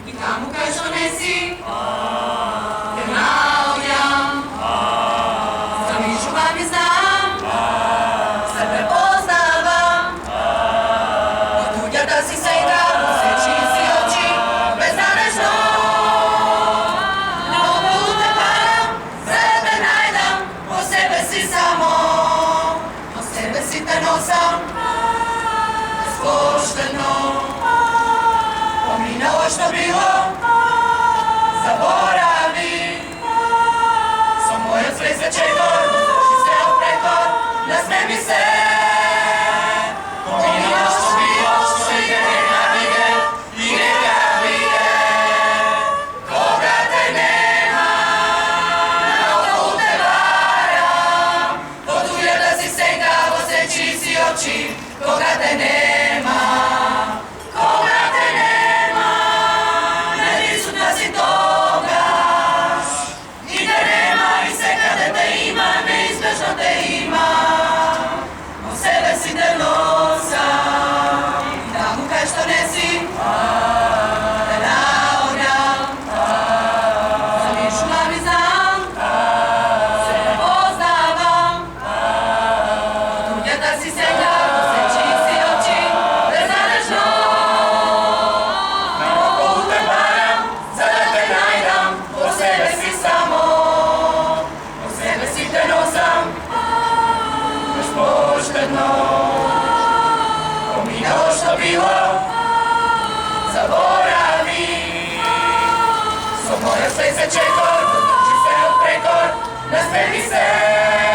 I tamo kaj što nesi, te naoljam. Zamišlju vam i znam, sebe poznavam. Od tudja da si se igrao, seći si oči, beznadežno. Mnogo puta param, sebe najdam, po sebe si samo. Po sebe si te nosam, bezpošteno. Pominalo što bilo, zaboravi. Som moje zvijezde čekor, drži se oprekor, nasmemi se. Pominalo što bilo, što ide nenavige i nekavige. Koga te nema, mnogo te varam. Podulje da si segao, seći si oči, koga te nema. Neizbježno te ima, o sebe si te nosam. I tamo kaj što nesi, te naoljam. Zamišljam i znam, sebe poznavam. Od tudja da si segao, seći si oči, beznadežno. Mnogo puta varam, sada te najdam, po sebe si samo. Sebe si te nosam, bezpošteno. Pominalo što bilo, zaboravi. Som moja sleze čekor, drži se od prekor, nasmeni se.